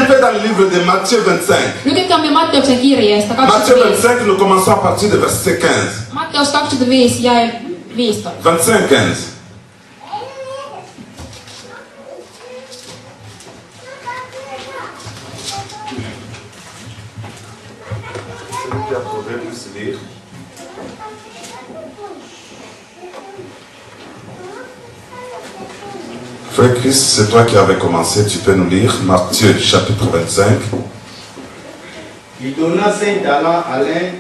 vais dans le livre de Matthieu 25. Lukikaamme Matteuksen kirjeestä Matthieu 25. 25, nous commençons à partir de verset 15. Matteus 25 jae 15. 25, 15. Celui qui a trouvé puisse lire. Frère Christ, c'est toi qui avais commencé, tu peux nous lire Matthieu chapitre 25. Il donna 5 talents à l'un,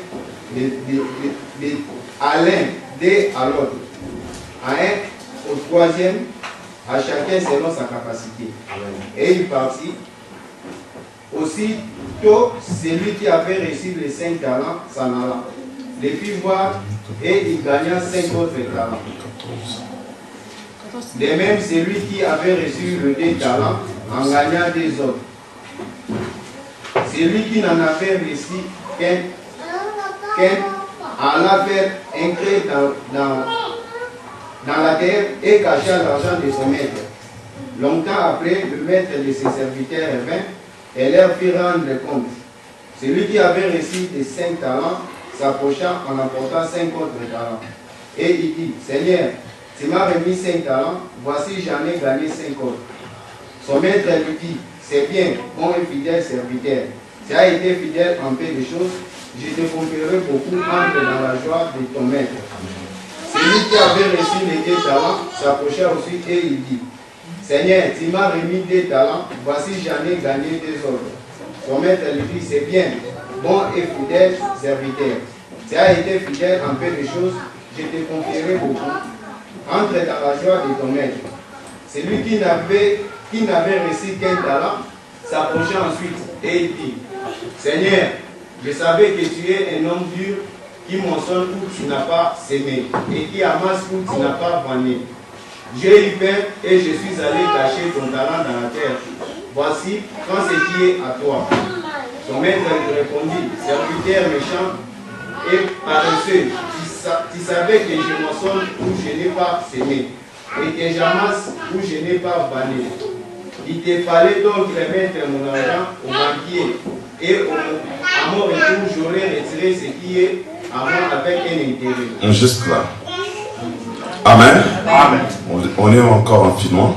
deux à l'autre, à un au troisième, à chacun selon sa capacité. Et il partit. Aussitôt, celui qui avait reçu les 5 talents s'en alla, les fit voir et il gagna 5 autres talents. De même, celui qui avait reçu le 2 talents en gagna 2 autres. Celui qui n'en avait reçu qu'un alla faire un cré dans la terre et cacha l'argent de son maître. Longtemps après, le maître de ses serviteurs revint et leur fit rendre compte. Celui qui avait reçu les 5 talents s'approcha en apportant 5 autres talents. Et il dit, Seigneur, tu m'as remis 5 talents, voici j'en ai gagné 5 autres. Son maître lui dit, c'est bien, bon et fidèle serviteur. Tu as été fidèle en peu de choses, je te confierai beaucoup, entre dans la joie de ton maître. Celui qui avait reçu les 2 talents s'approcha aussi et il dit, Seigneur, tu m'as remis 2 talents, voici j'en ai gagné 2 autres. Son maître lui dit, c'est bien, bon et fidèle serviteur. Tu as été fidèle en peu de choses, je te confierai beaucoup. Entre dans la joie de ton maître. Celui qui n'avait reçu qu'un talent s'approcha ensuite et il dit, Seigneur, je savais que tu es un homme dur qui moissonne où tu n'as pas semé et qui amasse où tu n'as pas vanné. J'ai eu peur et je suis allé cacher ton talent dans la terre. Voici, prends ce qui est à toi. Son maître lui répondit, serviteur méchant et paresseux, tu savais que je moissonne où je n'ai pas semé et que j'amasse où je n'ai pas vanné. Il te fallait donc remettre mon argent au banquier et à mon retour j'aurais retiré ce qui est à moi avec un intérêt. Juste là. Amen. Amen. On est encore en finnois.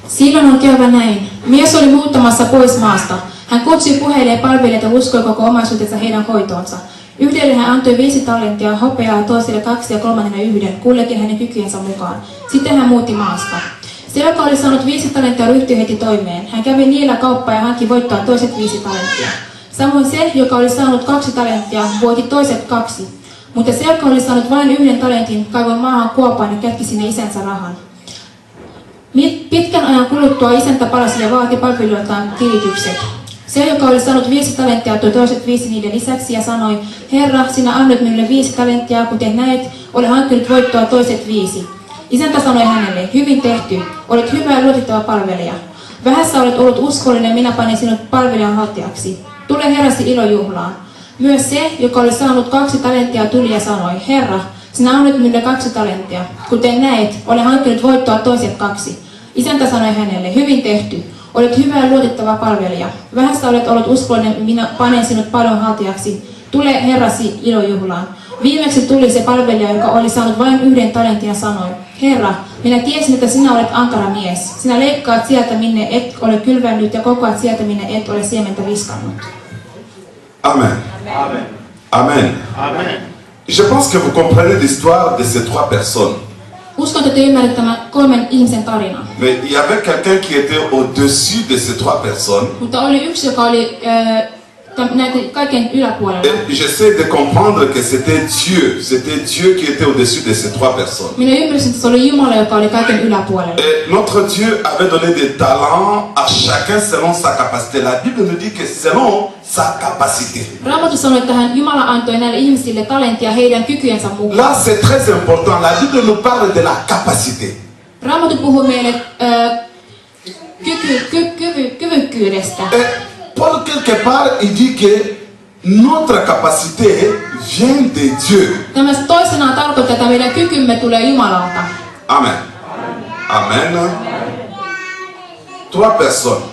Silloin on käyvä näin. Mies oli muuttamassa pois maasta. Hän kutsui puheille palvelijoita uskoi koko omaisuutensa heidän hoitoonsa. Yhdelle hän antoi 5 talenttia hopeaa, toiselle 2 ja kolmannelle 1, kullekin hänen kykyjensä mukaan. Sitten hän muutti maasta. Se, joka oli saanut 5 talenttia, ryhtyi heti toimeen. Hän kävi niillä kauppaa ja hankki voittaa toiset 5 talenttia. Samoin se, joka oli saanut 2 talenttia, voitti toiset 2. Mutta se, joka oli saanut vain 1 talentin, kaivoi maahan kuopan ja kätki sinne isänsä rahan. Pitkän ajan kuluttua isäntä palasi ja vaati palvelijoiltaan tilitykset. Se, joka oli saanut 5 talenttia, toi toiset 5 niiden lisäksi ja sanoi, Herra, sinä annoit minulle 5 talenttia, kuten näet, olen hankkinut voittoa toiset 5. Isäntä sanoi hänelle, hyvin tehty, olet hyvä ja luotettava palvelija. Vähässä olet ollut uskollinen, minä panen sinut palvelijan haltijaksi. Tule Herrasi ilojuhlaan. Myös se, joka oli saanut 2 talenttia, tuli ja sanoi, Herra, sinä annoit minulle 2 talenttia. Kuten näet, olen hankkinut voittoa toiset 2. Isäntä sanoi hänelle, hyvin tehty, olet hyvä ja luotettava palvelija. Vähässä olet ollut uskollinen, minä panen sinut paljon haltijaksi. Tule Herrasi ilojuhlaan. Viimeksi tuli se palvelija, joka oli saanut vain 1 talentin ja sanoi, Herra, minä tiesin, että sinä olet ankara mies. Sinä leikkaat sieltä, minne et ole kylvännyt ja kokoat sieltä, minne et ole siementä viskannut. Amen. Amen. Amen. Amen. Je pense que vous comprenez l'histoire de ces 3 personnes. Uskon, että te ymmärrätte tämän 3 ihmisen tarinan. Mais il y avait quelqu'un qui était au-dessus de ces 3 personnes. Mutta oli yksi, joka oli näiden kaiken yläpuolella. Et j'essaie de comprendre que c'était Dieu. C'était Dieu qui était au-dessus de ces 3 personnes. Minä ymmärsin, että se oli Jumala, joka oli kaiken yläpuolella. Et notre Dieu avait donné des talents à chacun selon sa capacité. La Bible nous dit que selon sa capacité. Raamattu sanoi, että Jumala antoi näille ihmisille talenttia heidän kykyjensä mukaan. Là, c'est très important. La Bible nous parle de la capacité. Raamattu puhuu meille kyvykkyydestä. Et Paul, quelque part, il dit que notre capacité vient de Dieu. Tämä toisenaan tarkoittaa, että meidän kykymme tulee Jumalalta. Amen. Amen. 3 personnes.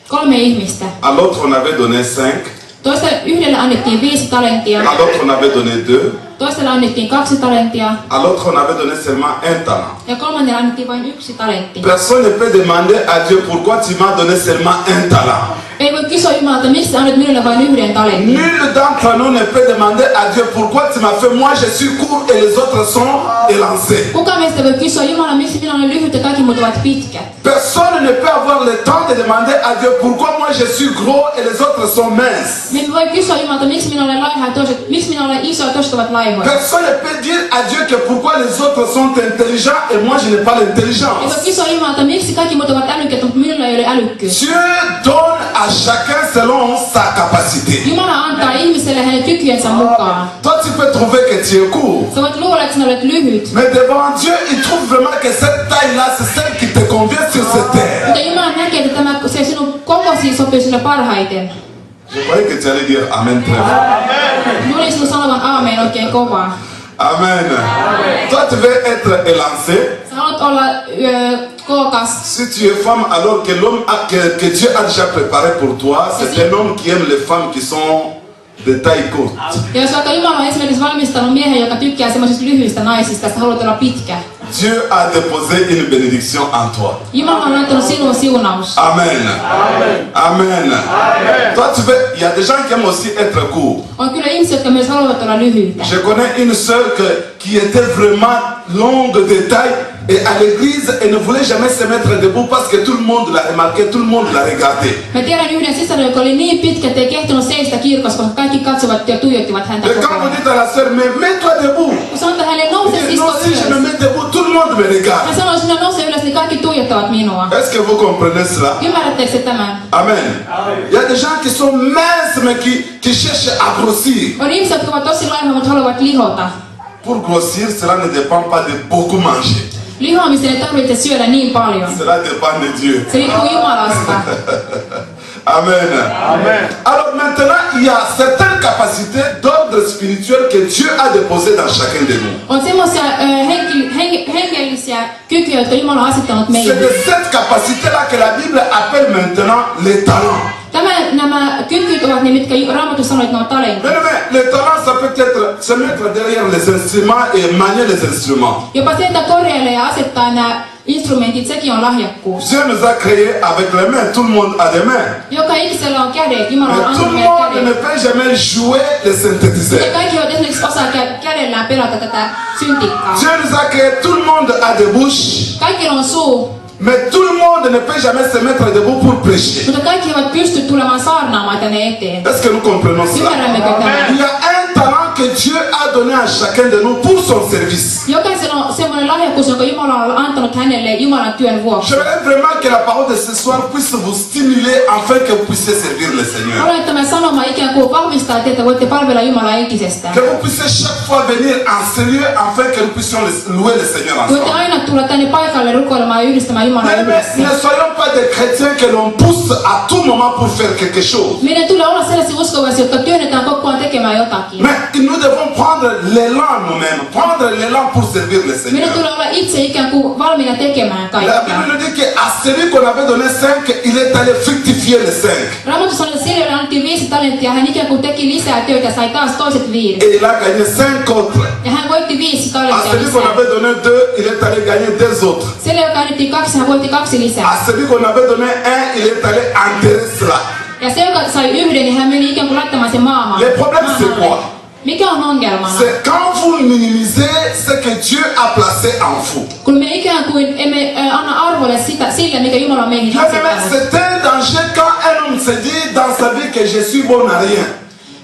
3 ihmistä. À l'autre, on avait donné 5. Yhdelle annettiin 5 talenttia, À l'autre, on avait donné 2. toiselle annettiin 2 talenttia À l'autre, on avait donné seulement 1 talent. ja kolmannelle annettiin vain 1 talentti. Personne ne peut demander à Dieu pourquoi tu m'as donné seulement 1 talent. Ei voi kysyä Jumalalta, miksi sä annat minulle vain 1 talentin. Nul d'entre nous ne peut demander à Dieu pourquoi tu m'as fait moi je suis court et les autres sont élancés. Kuka meistä voi kysyä Jumala, miksi minä olen lyhyt ja kaikki muut ovat pitkät? Personne ne peut avoir le temps de demander à Dieu pourquoi moi je suis gros et les autres sont minces. Me emme voi kysyä Jumalalta, miksi minä olen laiha ja toiset, miksi minä olen iso ja toiset ovat laihoja. Personne ne peut dire à Dieu que pourquoi les autres sont intelligents et moi je n'ai pas Ei l'intelligence. voi kysyä Jumalalta, miksi kaikki muut ovat älykkäitä, mutta minulla ei ole älykkyyttä. Dieu donne à chacun selon sa capacité. Jumala antaa ihmiselle hänen kykyjensä mukaan. Toi tu peux trouver que tu es court. Sä voit luulla, että sinä olet lyhyt. Mais devant Dieu, il trouve vraiment que cette taille-là, c'est celle qui te convient sur cette terre. Mutta Jumala näkee, että se sinun kokosi sopii sinulle parhaiten. Je croyais que tu allais dire Amen très fort. Luulin sinun sanovan aamen oikein kovaa. Amen. Toi, tu veux être élancé. Sä haluat olla kookas. Si tu es femme, alors que l'homme que Dieu a déjà préparé pour toi, c'est un homme qui aime les femmes qui sont de taille courte. Ja jos vaikka Jumala on esimerkiksi valmistanut miehen, joka tykkää semmoisista lyhyistä naisista, että haluat olla pitkä. Dieu a déposé une bénédiction en toi. Jumala on laittanut sinuun siunaus. Amen. Amen. Amen. Toi, tu veux. Il y a des gens qui aiment aussi être courts. On kyllä ihmisiä, jotka myös haluavat olla lyhyitä. Je connais une sœur qui était vraiment longue de taille et à l'église, elle ne voulait jamais se mettre debout parce que tout le monde l'a remarqué, tout le monde l'a regardé. Mä tiedän yhden sisaren, joka oli niin pitkä, että ei kehtonut seistä kirkossa, koska kaikki katsovat ja tuijottivat häntä Et koko quand vous ajan. dites à la sœur, mais mets-toi debout. Kun sanotaan hänelle, nouse Elle dit, istu non, si je me ylös. mets debout, tout le monde me regarde. Hän sanoi, sinä nouse ylös, niin kaikki tuijottavat minua. Est-ce que vous comprenez cela? Ymmärrättekö se tämän? Amen. Il y a des gens qui sont minces mais qui cherchent à grossir. On ihmisiä, jotka ovat tosi laihoja, mutta haluavat lihota. Pour grossir, cela ne dépend pas de beaucoup manger. Lihoamisen ei tarvitse syödä niin paljon. Cela dépend de Dieu. Se riippuu Jumalasta. Amen. Amen. Alors maintenant, il y a certaines capacités d'ordre spirituel que Dieu a déposées dans chacun de nous. On semmoisia hengellisiä kykyjä, jotka Jumala on asettanut C'est meille. de cette capacité-là que la Bible appelle maintenant les talents. Nämä kykyt ovat ne, mitkä Raamattu sanoo, että ne on talentit. Mais les talents, ça peut être se mettre derrière les instruments et manier les instruments. Jopa se, että korjailee ja asettaa nämä instrumentit, sekin on lahjakkuus. Dieu nous a créés avec les mains. Tout le monde a des mains. Joka ikisellä on kädet. Jumala on Mais tout antanut le meille monde ne kädet. peut jamais jouer les synthétiseurs. Ja kaikki ovat esimerkiksi osaa kädellään pelata tätä syntikkaa. Dieu nous a créés, tout le monde a des bouches. Kaikilla on suu, Mais tout le monde ne peut jamais se mettre debout pour prêcher. mutta kaikki eivät pysty tulemaan saarnaamaan tänne eteen. Est-ce que nous comprenons cela? Ymmärrämmekö tämän? Il y a un talent que Dieu a donné à chacun de nous pour son service. Jokaisella on semmoinen lahjakkuus, jonka Jumala on antanut hänelle Jumalan työn vuoksi. J'aimerais vraiment que la parole de ce soir puisse vous stimuler afin que vous puissiez servir le Seigneur. Haluan, että tämä sanoma ikään kuin vahvistaa teitä, että voitte palvella Jumalaa entisestään. Que vous puissiez chaque fois venir en sérieux afin que nous puissions louer le Seigneur Voitte ensemble. aina tulla tänne paikalle rukoilemaan ja yhdistämään Jumalaa Mais yhdessä. ne soyons pas des chrétiens que l'on pousse à tout moment pour faire quelque chose. Meidän tulee olla sellaisia uskovaisia, jotka työnnetään koko ajan tekemään jotakin. Mais nous devons prendre l'élan nous-mêmes, prendre l'élan pour servir le Seigneur. Meidän tulee olla itse ikään kuin valmiina tekemään La kaikkea. Bible nous dit qu'à celui qu'on avait donné 5, il est allé fructifier les 5. Raamattu sanoo, että sille, jolle annettiin 5 talenttia, hän ikään kuin teki lisää töitä ja sai taas toiset 5. Et il a gagné 5 autres. Ja hän voitti 5 À talenttia celui qu'on lisää. avait donné 2, il est allé gagner 2 autres. Sille, joka annettiin 2, hän voitti 2 lisää. À celui qu'on avait donné 1, il est allé enterrer cela. Ja se, joka sai 1, niin hän meni ikään kuin laittamaan sen maahan. Le problème c'est quoi? Mikä on ongelmana? C'est quand vous minimisez ce que Dieu a placé en vous. Kun me ikään kuin emme anna arvolle sille, mikä Jumala on meihin asettanut. C'est un danger quand un homme se dit dans sa vie que je suis bon à rien.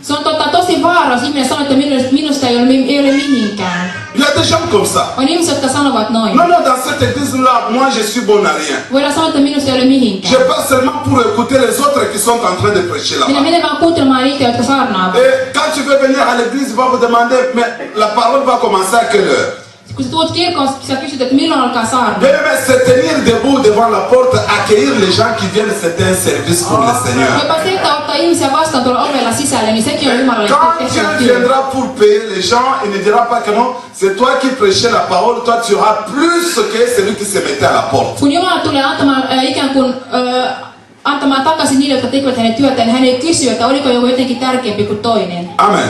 Se on tosi vaara, jos ihminen sanoo, että minusta ei ole mihinkään. Il y a des gens comme ça. On ihmisiä, jotka sanovat noin. Non, non, dans cette église-là, moi je suis bon à rien. Voidaan sanoa, että minusta ei ole Je mihinkään. passe seulement pour écouter les autres qui sont en train de prêcher Minä là-bas. menen vaan kuuntelemaan niitä, jotka saarnaavat. Et quand tu veux venir à l'église, il va vous demander, mais la parole va commencer à quelle heure? Kun sä tulet kirkkoon, sä kysyt, että milloin alkaa saarna. Bien aimé, se tenir debout devant la porte, accueillir les gens qui viennent, c'est un service pour le Seigneur. Jopa se, että ottaa ihmisiä vastaan tuolla ovella sisälle, niin sekin on Jumalalle Quand Dieu tehtävä työ. viendra pour payer les gens, il ne dira pas que non, c'est toi qui prêchais la parole, toi tu auras plus que celui qui se mettait à la porte. Kun Jumala tulee antamaan ikään kuin antamaan takaisin niille, jotka tekevät hänen työtään. Hän ei kysy, että oliko joku jotenkin tärkeämpi kuin toinen. Amen.